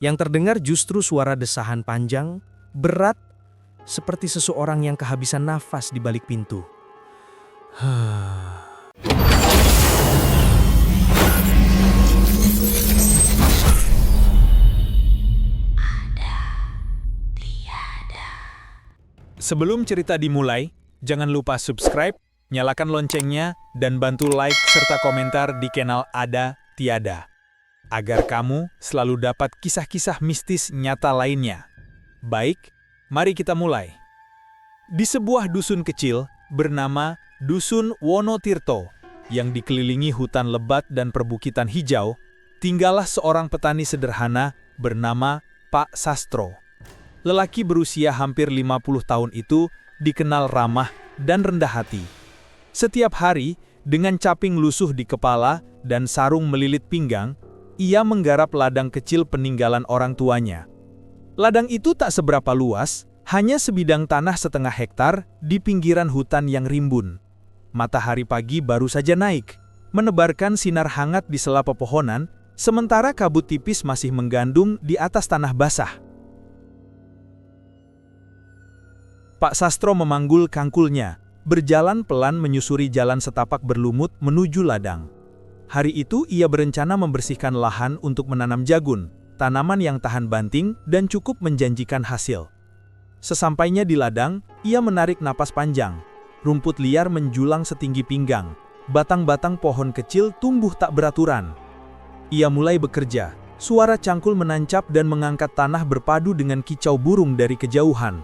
Yang terdengar justru suara desahan panjang, berat, seperti seseorang yang kehabisan nafas di balik pintu. Sebelum cerita dimulai, jangan lupa subscribe, nyalakan loncengnya, dan bantu like serta komentar di channel Ada Tiada, agar kamu selalu dapat kisah-kisah mistis nyata lainnya. Baik, mari kita mulai. Di sebuah dusun kecil bernama Dusun Wonotirto, yang dikelilingi hutan lebat dan perbukitan hijau, tinggallah seorang petani sederhana bernama Pak Sastro. Lelaki berusia hampir 50 tahun itu dikenal ramah dan rendah hati. Setiap hari, dengan caping lusuh di kepala dan sarung melilit pinggang, ia menggarap ladang kecil peninggalan orang tuanya. Ladang itu tak seberapa luas, hanya sebidang tanah setengah hektar di pinggiran hutan yang rimbun. Matahari pagi baru saja naik, menebarkan sinar hangat di sela pepohonan, sementara kabut tipis masih menggandung di atas tanah basah. Pak Sastro memanggul kangkulnya, berjalan pelan menyusuri jalan setapak berlumut menuju ladang. Hari itu ia berencana membersihkan lahan untuk menanam jagung, tanaman yang tahan banting dan cukup menjanjikan hasil. Sesampainya di ladang, ia menarik napas panjang. Rumput liar menjulang setinggi pinggang, batang-batang pohon kecil tumbuh tak beraturan. Ia mulai bekerja, suara cangkul menancap dan mengangkat tanah berpadu dengan kicau burung dari kejauhan.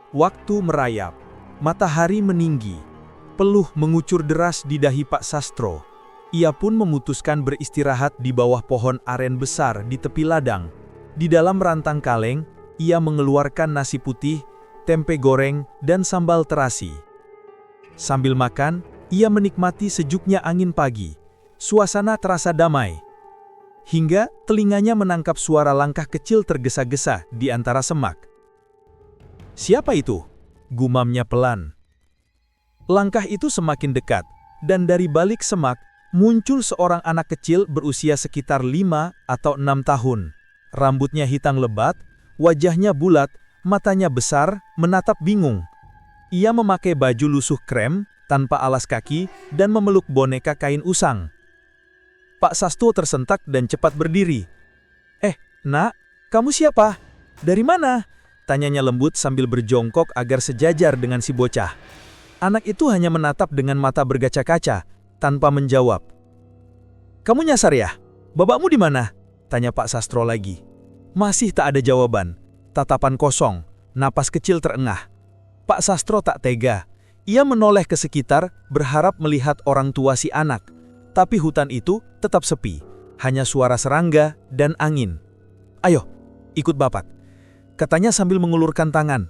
Waktu merayap, matahari meninggi, peluh mengucur deras di dahi Pak Sastro. Ia pun memutuskan beristirahat di bawah pohon aren besar di tepi ladang. Di dalam rantang kaleng, ia mengeluarkan nasi putih, tempe goreng, dan sambal terasi. Sambil makan, ia menikmati sejuknya angin pagi. Suasana terasa damai. Hingga telinganya menangkap suara langkah kecil tergesa-gesa di antara semak. "Siapa itu?" gumamnya pelan. Langkah itu semakin dekat, dan dari balik semak muncul seorang anak kecil berusia sekitar 5 atau 6 tahun. Rambutnya hitam lebat, wajahnya bulat, matanya besar, menatap bingung. Ia memakai baju lusuh krem, tanpa alas kaki, dan memeluk boneka kain usang. Pak Sastro tersentak dan cepat berdiri. Nak, kamu siapa? Dari mana?" tanyanya lembut sambil berjongkok agar sejajar dengan si bocah. Anak itu hanya menatap dengan mata berkaca-kaca, tanpa menjawab. "Kamu nyasar ya? Bapakmu di mana?" tanya Pak Sastro lagi. Masih tak ada jawaban. Tatapan kosong, napas kecil terengah. Pak Sastro tak tega. Ia menoleh ke sekitar, berharap melihat orang tua si anak. Tapi hutan itu tetap sepi, hanya suara serangga dan angin. "Ayo, ikut bapak," katanya sambil mengulurkan tangan.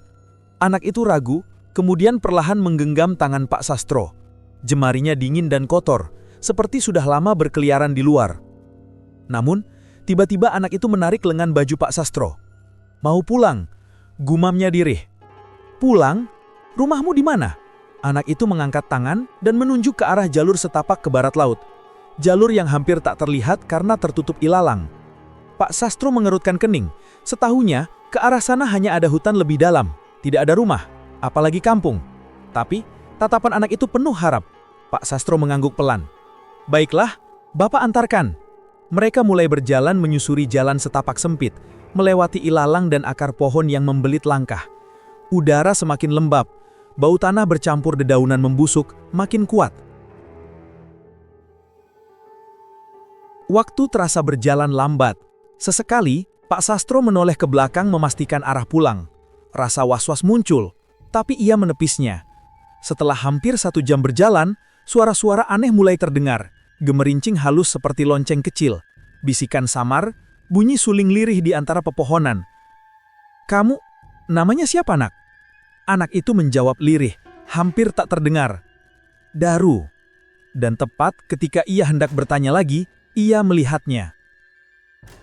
Anak itu ragu, kemudian perlahan menggenggam tangan Pak Sastro. Jemarinya dingin dan kotor, seperti sudah lama berkeliaran di luar. Namun, tiba-tiba anak itu menarik lengan baju Pak Sastro. "Mau pulang?" gumamnya dirih. "Pulang? Rumahmu di mana?" Anak itu mengangkat tangan dan menunjuk ke arah jalur setapak ke barat laut. Jalur yang hampir tak terlihat karena tertutup ilalang. Pak Sastro mengerutkan kening. Setahunya, ke arah sana hanya ada hutan lebih dalam, tidak ada rumah, apalagi kampung. Tapi, tatapan anak itu penuh harap. Pak Sastro mengangguk pelan. "Baiklah, Bapak antarkan." Mereka mulai berjalan menyusuri jalan setapak sempit, melewati ilalang dan akar pohon yang membelit langkah. Udara semakin lembab, bau tanah bercampur dedaunan membusuk makin kuat. Waktu terasa berjalan lambat. Sesekali, Pak Sastro menoleh ke belakang memastikan arah pulang. Rasa was-was muncul, tapi ia menepisnya. Setelah hampir 1 jam berjalan, suara-suara aneh mulai terdengar. Gemerincing halus seperti lonceng kecil. Bisikan samar, bunyi suling lirih di antara pepohonan. "Kamu, namanya siapa, Nak?" Anak itu menjawab lirih, hampir tak terdengar. "Daru." Dan tepat ketika ia hendak bertanya lagi, ia melihatnya.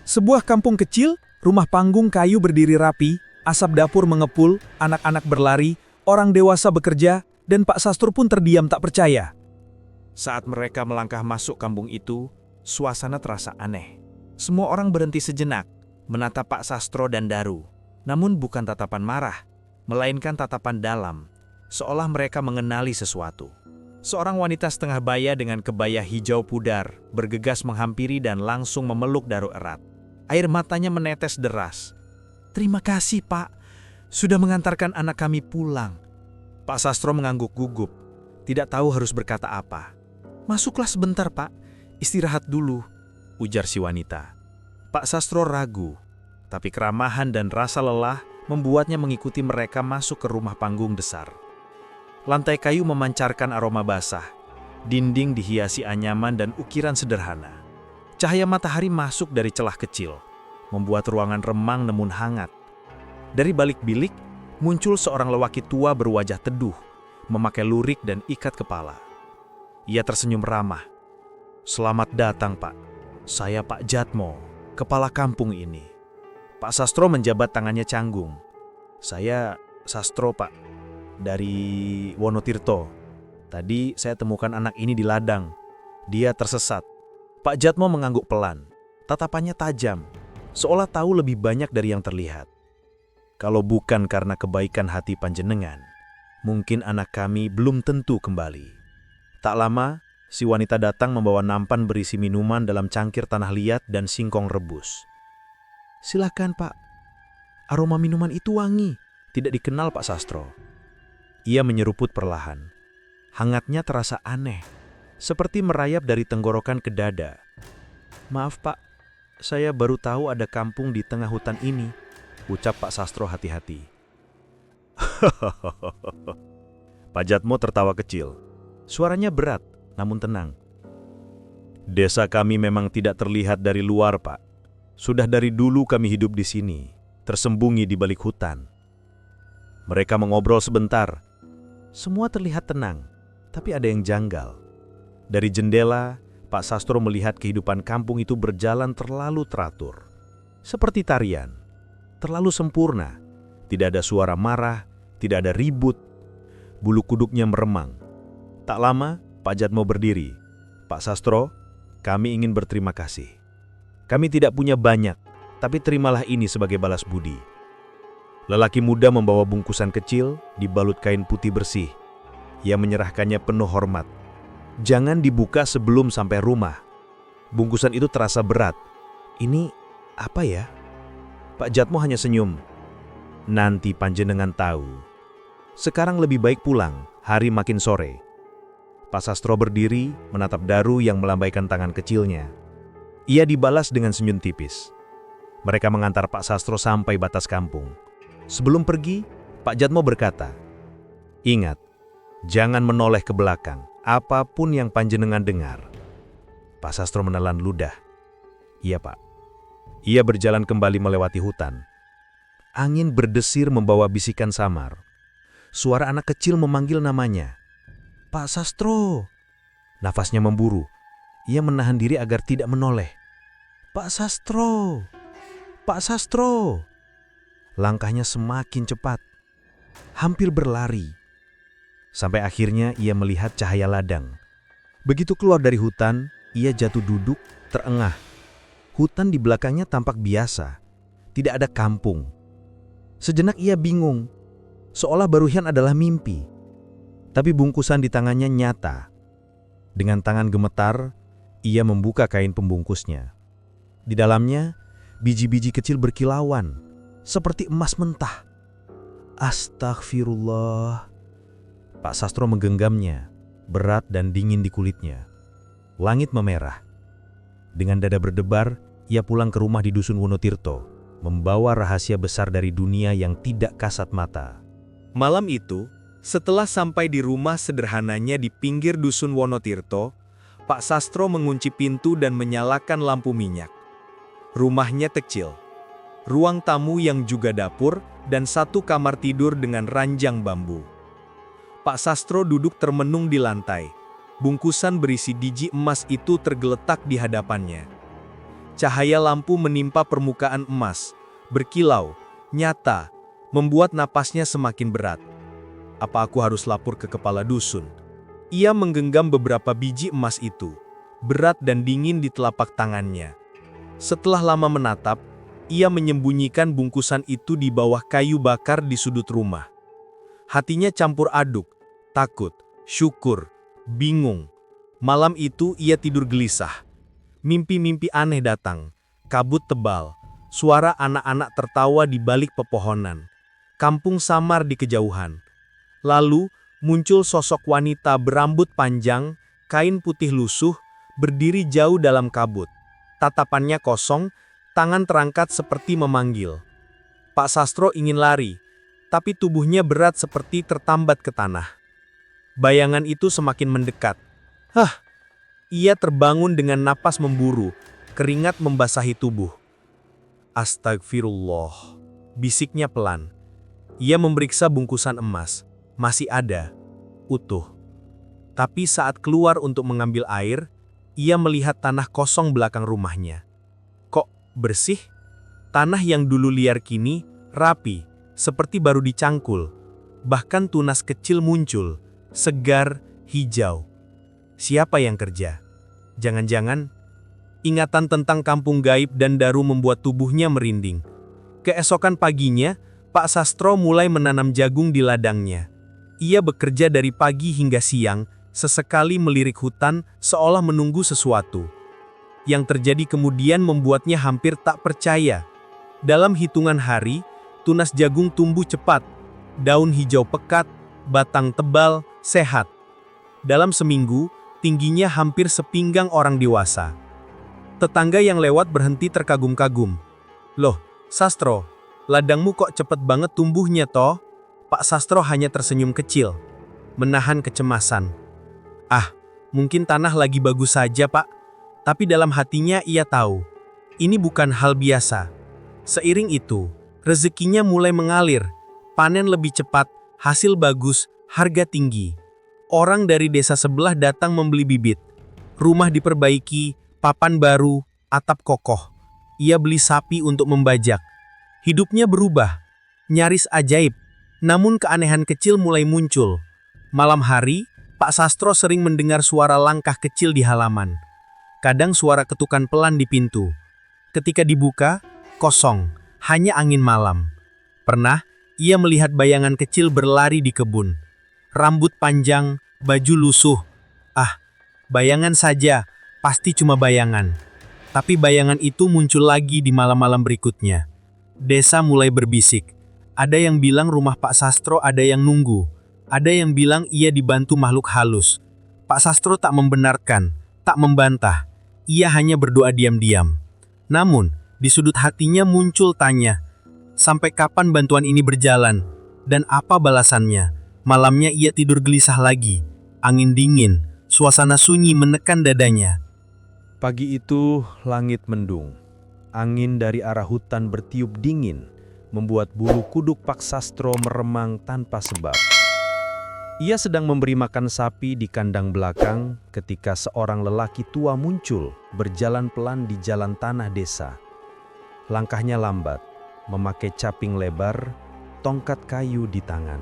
Sebuah kampung kecil, rumah panggung kayu berdiri rapi, asap dapur mengepul, anak-anak berlari, orang dewasa bekerja, dan Pak Sastro pun terdiam tak percaya. Saat mereka melangkah masuk kampung itu, suasana terasa aneh. Semua orang berhenti sejenak, menatap Pak Sastro dan Daru. Namun bukan tatapan marah, melainkan tatapan dalam, seolah mereka mengenali sesuatu. Seorang wanita setengah baya dengan kebaya hijau pudar bergegas menghampiri dan langsung memeluk Daru erat. Air matanya menetes deras. "Terima kasih, Pak. Sudah mengantarkan anak kami pulang." Pak Sastro mengangguk gugup, tidak tahu harus berkata apa. "Masuklah sebentar, Pak. Istirahat dulu," ujar si wanita. Pak Sastro ragu, tapi keramahan dan rasa lelah membuatnya mengikuti mereka masuk ke rumah panggung besar. Lantai kayu memancarkan aroma basah, dinding dihiasi anyaman dan ukiran sederhana. Cahaya matahari masuk dari celah kecil, membuat ruangan remang namun hangat. Dari balik bilik, muncul seorang lelaki tua berwajah teduh, memakai lurik dan ikat kepala. Ia tersenyum ramah. "Selamat datang, Pak. Saya Pak Jatmo, kepala kampung ini." Pak Sastro menjabat tangannya canggung. "Saya Sastro, Pak, dari Wonotirto. Tadi saya temukan anak ini di ladang. Dia tersesat." Pak Jatmo mengangguk pelan. Tatapannya tajam, seolah tahu lebih banyak dari yang terlihat. "Kalau bukan karena kebaikan hati panjenengan, mungkin anak kami belum tentu kembali." Tak lama, si wanita datang membawa nampan berisi minuman dalam cangkir tanah liat dan singkong rebus. "Silakan, Pak. Aroma minuman itu wangi, tidak dikenal Pak Sastro." Ia menyeruput perlahan. Hangatnya terasa aneh, seperti merayap dari tenggorokan ke dada. "Maaf, Pak. Saya baru tahu ada kampung di tengah hutan ini," ucap Pak Sastro hati-hati. Pak Jatmo tertawa kecil. Suaranya berat, namun tenang. "Desa kami memang tidak terlihat dari luar, Pak. Sudah dari dulu kami hidup di sini, tersembunyi di balik hutan." Mereka mengobrol sebentar. Semua terlihat tenang, tapi ada yang janggal. Dari jendela, Pak Sastro melihat kehidupan kampung itu berjalan terlalu teratur. Seperti tarian, terlalu sempurna. Tidak ada suara marah, tidak ada ribut. Bulu kuduknya meremang. Tak lama, Pak Jatmo berdiri. "Pak Sastro, kami ingin berterima kasih. Kami tidak punya banyak, tapi terimalah ini sebagai balas budi." Lelaki muda membawa bungkusan kecil dibalut kain putih bersih. Ia menyerahkannya penuh hormat. "Jangan dibuka sebelum sampai rumah." Bungkusan itu terasa berat. "Ini apa ya?" Pak Jatmo hanya senyum. "Nanti panjenengan tahu. Sekarang lebih baik pulang, hari makin sore." Pak Sastro berdiri menatap Daru yang melambaikan tangan kecilnya. Ia dibalas dengan senyum tipis. Mereka mengantar Pak Sastro sampai batas kampung. Sebelum pergi, Pak Jatmo berkata, "Ingat, jangan menoleh ke belakang, apapun yang panjenengan dengar." Pak Sastro menelan ludah. "Iya, Pak." Ia berjalan kembali melewati hutan. Angin berdesir membawa bisikan samar. Suara anak kecil memanggil namanya. "Pak Sastro!" Nafasnya memburu. Ia menahan diri agar tidak menoleh. "Pak Sastro! Pak Sastro!" Langkahnya semakin cepat, hampir berlari. Sampai akhirnya ia melihat cahaya ladang. Begitu keluar dari hutan, ia jatuh duduk, terengah. Hutan di belakangnya tampak biasa, tidak ada kampung. Sejenak ia bingung, seolah barusan adalah mimpi. Tapi bungkusan di tangannya nyata. Dengan tangan gemetar, ia membuka kain pembungkusnya. Di dalamnya, biji-biji kecil berkilauan, seperti emas mentah. Astagfirullah. Pak Sastro menggenggamnya, berat dan dingin di kulitnya. Langit memerah. Dengan dada berdebar, ia pulang ke rumah di dusun Wonotirto, membawa rahasia besar dari dunia yang tidak kasat mata. Malam itu, setelah sampai di rumah sederhananya di pinggir dusun Wonotirto, Pak Sastro mengunci pintu dan menyalakan lampu minyak. Rumahnya kecil. Ruang tamu yang juga dapur, dan satu kamar tidur dengan ranjang bambu. Pak Sastro duduk termenung di lantai. Bungkusan berisi biji emas itu tergeletak di hadapannya. Cahaya lampu menimpa permukaan emas, berkilau, nyata, membuat napasnya semakin berat. Apa aku harus lapor ke kepala dusun? Ia menggenggam beberapa biji emas itu, berat dan dingin di telapak tangannya. Setelah lama menatap, ia menyembunyikan bungkusan itu di bawah kayu bakar di sudut rumah. Hatinya campur aduk, takut, syukur, bingung. Malam itu ia tidur gelisah. Mimpi-mimpi aneh datang, kabut tebal, suara anak-anak tertawa di balik pepohonan. Kampung samar di kejauhan. Lalu muncul sosok wanita berambut panjang, kain putih lusuh, berdiri jauh dalam kabut. Tatapannya kosong, tangan terangkat seperti memanggil. Pak Sastro ingin lari, tapi tubuhnya berat seperti tertambat ke tanah. Bayangan itu semakin mendekat. Ia terbangun dengan napas memburu, keringat membasahi tubuh. Astagfirullah, bisiknya pelan. Ia memeriksa bungkusan emas, masih ada, utuh. Tapi saat keluar untuk mengambil air, ia melihat tanah kosong belakang rumahnya. Kok bersih? Tanah yang dulu liar kini rapi, seperti baru dicangkul. Bahkan tunas kecil muncul, segar, hijau. Siapa yang kerja? Jangan-jangan ingatan tentang kampung gaib dan Daru membuat tubuhnya merinding. Keesokan paginya, Pak Sastro mulai menanam jagung di ladangnya. Ia bekerja dari pagi hingga siang, sesekali melirik hutan seolah menunggu sesuatu. Yang terjadi kemudian membuatnya hampir tak percaya. Dalam hitungan hari, tunas jagung tumbuh cepat, daun hijau pekat, batang tebal, sehat. Dalam seminggu, tingginya hampir sepinggang orang dewasa. Tetangga yang lewat berhenti terkagum-kagum. Loh, Sastro, ladangmu kok cepet banget tumbuhnya toh? Pak Sastro hanya tersenyum kecil, menahan kecemasan. Mungkin tanah lagi bagus saja pak. Tapi dalam hatinya ia tahu, ini bukan hal biasa. Seiring itu, rezekinya mulai mengalir, panen lebih cepat, hasil bagus, harga tinggi. Orang dari desa sebelah datang membeli bibit. Rumah diperbaiki, papan baru, atap kokoh. Ia beli sapi untuk membajak. Hidupnya berubah, nyaris ajaib. Namun keanehan kecil mulai muncul. Malam hari, Pak Sastro sering mendengar suara langkah kecil di halaman. Kadang suara ketukan pelan di pintu. Ketika dibuka, kosong, hanya angin malam. Pernah, ia melihat bayangan kecil berlari di kebun. Rambut panjang, baju lusuh. Bayangan saja, pasti cuma bayangan. Tapi bayangan itu muncul lagi di malam-malam berikutnya. Desa mulai berbisik. Ada yang bilang rumah Pak Sastro ada yang nunggu. Ada yang bilang ia dibantu makhluk halus. Pak Sastro tak membenarkan, tak membantah. Ia hanya berdoa diam-diam. Namun, di sudut hatinya muncul tanya, sampai kapan bantuan ini berjalan? Dan apa balasannya? Malamnya ia tidur gelisah lagi. Angin dingin, suasana sunyi menekan dadanya. Pagi itu langit mendung. Angin dari arah hutan bertiup dingin, membuat bulu kuduk Pak Sastro meremang tanpa sebab. Ia sedang memberi makan sapi di kandang belakang ketika seorang lelaki tua muncul berjalan pelan di jalan tanah desa. Langkahnya lambat, memakai caping lebar, tongkat kayu di tangan.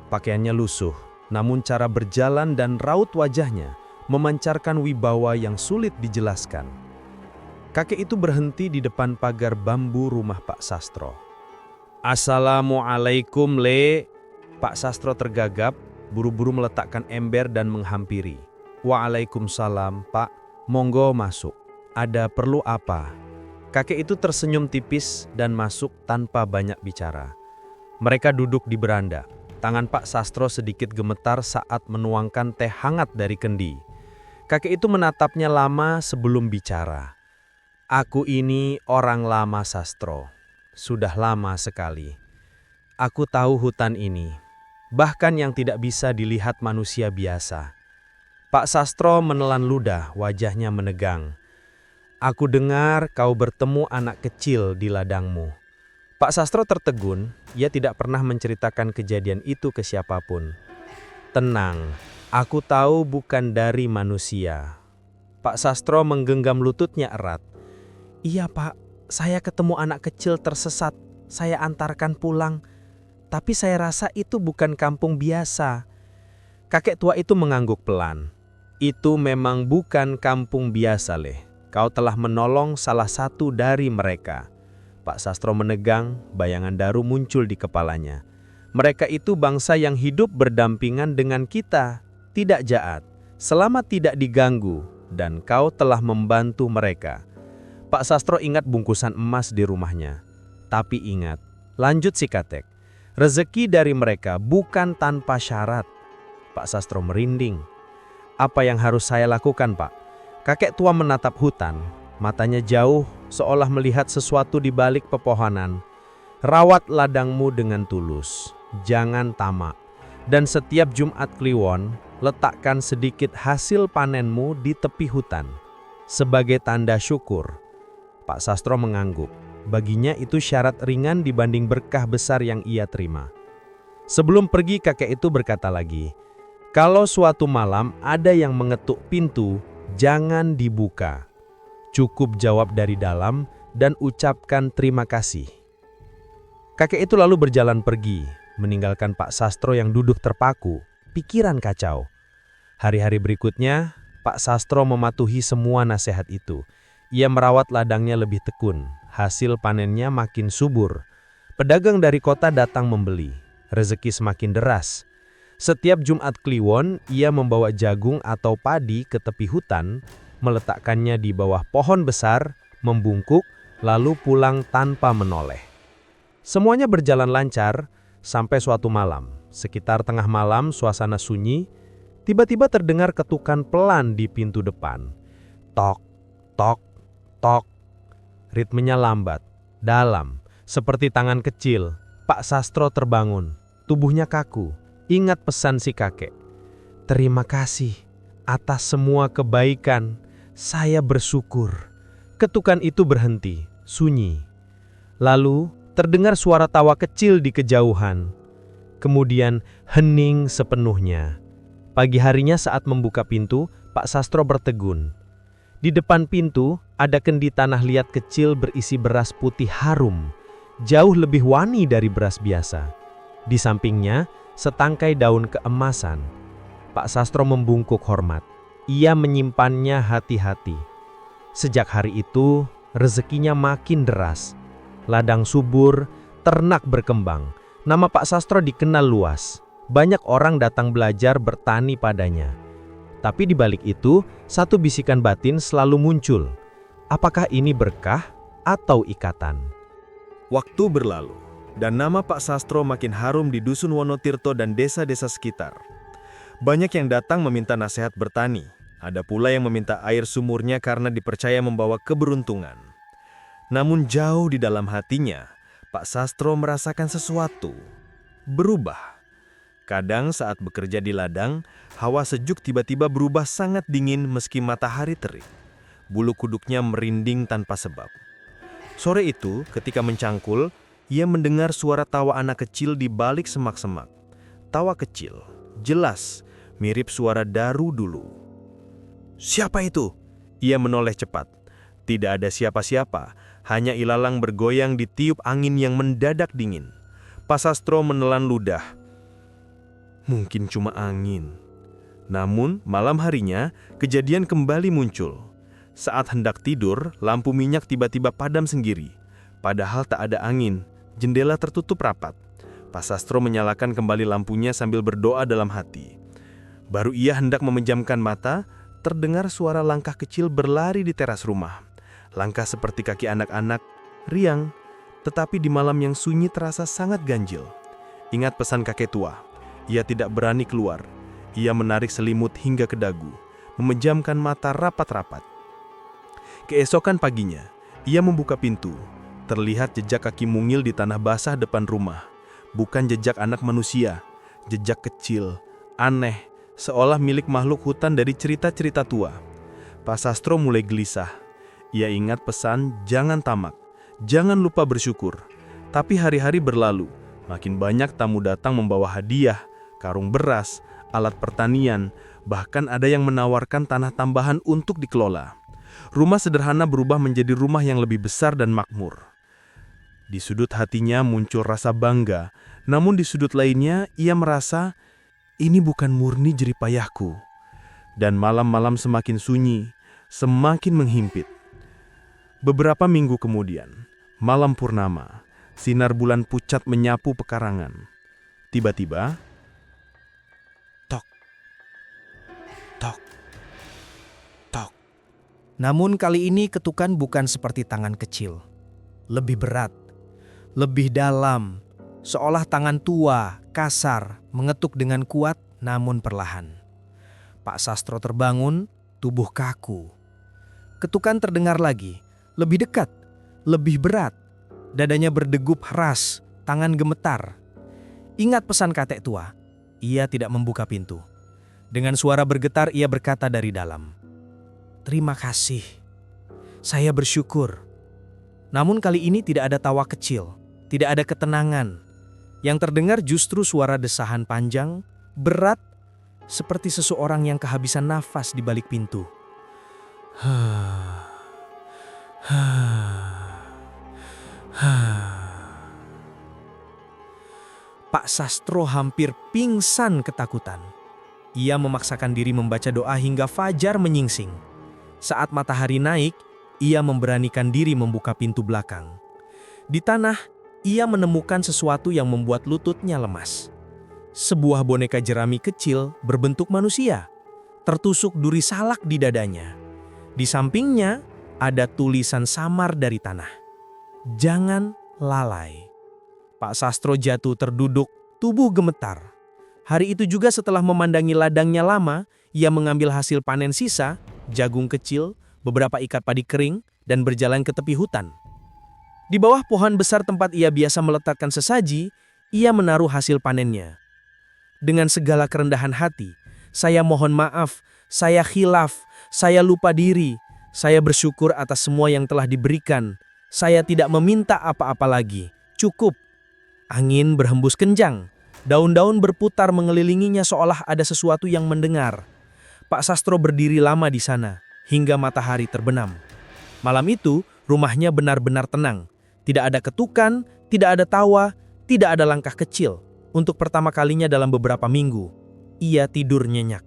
Pakaiannya lusuh, namun cara berjalan dan raut wajahnya memancarkan wibawa yang sulit dijelaskan. Kakek itu berhenti di depan pagar bambu rumah Pak Sastro. "Assalamualaikum, Le." Pak Sastro tergagap, buru-buru meletakkan ember dan menghampiri. "Waalaikumsalam, Pak. Monggo masuk. Ada perlu apa?" Kakek itu tersenyum tipis dan masuk tanpa banyak bicara. Mereka duduk di beranda. Tangan Pak Sastro sedikit gemetar saat menuangkan teh hangat dari kendi. Kakek itu menatapnya lama sebelum bicara. "Aku ini orang lama, Sastro. Sudah lama sekali. Aku tahu hutan ini, bahkan yang tidak bisa dilihat manusia biasa." Pak Sastro menelan ludah, wajahnya menegang. "Aku dengar kau bertemu anak kecil di ladangmu." Pak Sastro tertegun, ia tidak pernah menceritakan kejadian itu ke siapapun. "Tenang, aku tahu bukan dari manusia." Pak Sastro menggenggam lututnya erat. "Iya Pak, saya ketemu anak kecil tersesat, saya antarkan pulang. Tapi saya rasa itu bukan kampung biasa." Kakek tua itu mengangguk pelan. "Itu memang bukan kampung biasa, Leh. Kau telah menolong salah satu dari mereka. Pak Sastro menegang, bayangan Daru muncul di kepalanya. Mereka itu bangsa yang hidup berdampingan dengan kita, tidak jahat, selama tidak diganggu, dan kau telah membantu mereka. Pak Sastro ingat bungkusan emas di rumahnya. Tapi ingat, lanjut si Katek, rezeki dari mereka bukan tanpa syarat. Pak Sastro merinding. Apa yang harus saya lakukan, Pak? Kakek tua menatap hutan, matanya jauh seolah melihat sesuatu di balik pepohonan. Rawat ladangmu dengan tulus, jangan tamak. Dan setiap Jumat Kliwon, letakkan sedikit hasil panenmu di tepi hutan. Sebagai tanda syukur. Pak Sastro mengangguk. Baginya itu syarat ringan dibanding berkah besar yang ia terima. Sebelum pergi kakek itu berkata lagi, kalau suatu malam ada yang mengetuk pintu, jangan dibuka. Cukup jawab dari dalam dan ucapkan terima kasih. Kakek itu lalu berjalan pergi, meninggalkan Pak Sastro yang duduk terpaku, pikiran kacau. Hari-hari berikutnya, Pak Sastro mematuhi semua nasihat itu. Ia merawat ladangnya lebih tekun, hasil panennya makin subur. Pedagang dari kota datang membeli, rezeki semakin deras. Setiap Jumat Kliwon, ia membawa jagung atau padi ke tepi hutan, meletakkannya di bawah pohon besar, membungkuk, lalu pulang tanpa menoleh. Semuanya berjalan lancar sampai suatu malam. Sekitar tengah malam, suasana sunyi, tiba-tiba terdengar ketukan pelan di pintu depan. Tok, tok, tok. Ritmenya lambat, dalam, seperti tangan kecil. Pak Sastro terbangun, tubuhnya kaku. Ingat pesan si kakek. Terima kasih atas semua kebaikan. Saya bersyukur. Ketukan itu berhenti, sunyi. Lalu terdengar suara tawa kecil di kejauhan. Kemudian hening sepenuhnya. Pagi harinya saat membuka pintu, Pak Sastro bertegun. Di depan pintu ada kendi tanah liat kecil berisi beras putih harum, jauh lebih wangi dari beras biasa. Di sampingnya, setangkai daun keemasan. Pak Sastro membungkuk hormat. Ia menyimpannya hati-hati. Sejak hari itu, rezekinya makin deras. Ladang subur, ternak berkembang. Nama Pak Sastro dikenal luas. Banyak orang datang belajar bertani padanya. Tapi di balik itu, satu bisikan batin selalu muncul. Apakah ini berkah atau ikatan? Waktu berlalu, dan nama Pak Sastro makin harum di Dusun Wonotirto dan desa-desa sekitar. Banyak yang datang meminta nasihat bertani. Ada pula yang meminta air sumurnya karena dipercaya membawa keberuntungan. Namun jauh di dalam hatinya, Pak Sastro merasakan sesuatu berubah. Kadang saat bekerja di ladang, hawa sejuk tiba-tiba berubah sangat dingin meski matahari terik. Bulu kuduknya merinding tanpa sebab. Sore itu, ketika mencangkul, ia mendengar suara tawa anak kecil di balik semak-semak. Tawa kecil, jelas, mirip suara Daru dulu. Siapa itu? Ia menoleh cepat. Tidak ada siapa-siapa, hanya ilalang bergoyang ditiup angin yang mendadak dingin. Pak Sastro menelan ludah. Mungkin cuma angin. Namun, malam harinya, kejadian kembali muncul. Saat hendak tidur, lampu minyak tiba-tiba padam sendiri. Padahal tak ada angin, jendela tertutup rapat. Pak Sastro menyalakan kembali lampunya sambil berdoa dalam hati. Baru ia hendak memejamkan mata, terdengar suara langkah kecil berlari di teras rumah. Langkah seperti kaki anak-anak, riang, tetapi di malam yang sunyi terasa sangat ganjil. Ingat pesan kakek tua. Ia tidak berani keluar. Ia menarik selimut hingga ke dagu, memejamkan mata rapat-rapat. Keesokan paginya, ia membuka pintu. Terlihat jejak kaki mungil di tanah basah depan rumah. Bukan jejak anak manusia, jejak kecil, aneh, seolah milik makhluk hutan dari cerita-cerita tua. Pak Sastro mulai gelisah. Ia ingat pesan, jangan tamak, jangan lupa bersyukur. Tapi hari-hari berlalu, makin banyak tamu datang membawa hadiah, karung beras, alat pertanian, bahkan ada yang menawarkan tanah tambahan untuk dikelola. Rumah sederhana berubah menjadi rumah yang lebih besar dan makmur. Di sudut hatinya muncul rasa bangga, namun di sudut lainnya ia merasa, ini bukan murni jeripayahku. Dan malam-malam semakin sunyi, semakin menghimpit. Beberapa minggu kemudian, Malam purnama, sinar bulan pucat menyapu pekarangan. Tiba-tiba, tok, tok, tok. Namun kali ini ketukan bukan seperti tangan kecil. Lebih berat, lebih dalam, seolah tangan tua, kasar, mengetuk dengan kuat namun perlahan. Pak Sastro terbangun, tubuh kaku. Ketukan terdengar lagi, lebih dekat, lebih berat. Dadanya berdegup keras, tangan gemetar. Ingat pesan kakek tua, ia tidak membuka pintu. Dengan suara bergetar ia berkata dari dalam, "Terima kasih, saya bersyukur." Namun kali ini tidak ada tawa kecil, tidak ada ketenangan. Yang terdengar justru suara desahan panjang, berat, seperti seseorang yang kehabisan nafas di balik pintu. Pak Sastro hampir pingsan ketakutan. Ia memaksakan diri membaca doa hingga fajar menyingsing. Saat matahari naik, ia memberanikan diri membuka pintu belakang. Di tanah, ia menemukan sesuatu yang membuat lututnya lemas. Sebuah boneka jerami kecil berbentuk manusia, tertusuk duri salak di dadanya. Di sampingnya ada tulisan samar dari tanah. "Jangan lalai." Pak Sastro jatuh terduduk, tubuh gemetar. Hari itu juga setelah memandangi ladangnya lama, ia mengambil hasil panen sisa, jagung kecil, beberapa ikat padi kering, dan berjalan ke tepi hutan. Di bawah pohon besar tempat ia biasa meletakkan sesaji, ia menaruh hasil panennya. Dengan segala kerendahan hati, "Saya mohon maaf, saya khilaf, saya lupa diri, saya bersyukur atas semua yang telah diberikan. Saya tidak meminta apa-apa lagi, cukup." Angin berhembus kencang, daun-daun berputar mengelilinginya seolah ada sesuatu yang mendengar. Pak Sastro berdiri lama di sana, hingga matahari terbenam. Malam itu, rumahnya benar-benar tenang. Tidak ada ketukan, tidak ada tawa, tidak ada langkah kecil. Untuk pertama kalinya dalam beberapa minggu, ia tidur nyenyak.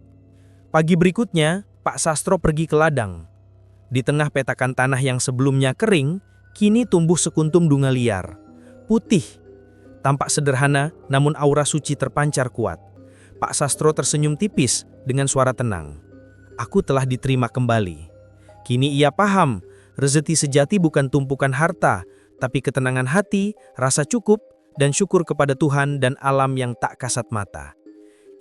Pagi berikutnya, Pak Sastro pergi ke ladang. Di tengah petakan tanah yang sebelumnya kering, kini tumbuh sekuntum bunga liar. Putih, tampak sederhana namun aura suci terpancar kuat. Pak Sastro tersenyum tipis dengan suara tenang. "Aku telah diterima kembali." Kini ia paham, rezeki sejati bukan tumpukan harta, tapi ketenangan hati, rasa cukup, dan syukur kepada Tuhan dan alam yang tak kasat mata.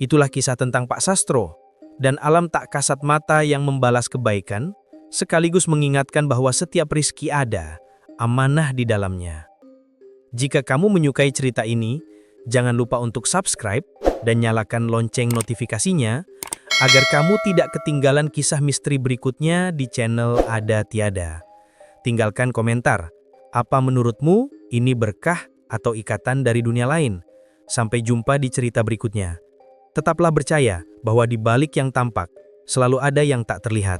Itulah kisah tentang Pak Sastro, dan alam tak kasat mata yang membalas kebaikan, sekaligus mengingatkan bahwa setiap rizki ada, amanah di dalamnya. Jika kamu menyukai cerita ini, jangan lupa untuk subscribe dan nyalakan lonceng notifikasinya, agar kamu tidak ketinggalan kisah misteri berikutnya di channel Ada Tiada. Tinggalkan komentar, apa menurutmu ini berkah atau ikatan dari dunia lain? Sampai jumpa di cerita berikutnya. Tetaplah percaya bahwa di balik yang tampak, selalu ada yang tak terlihat.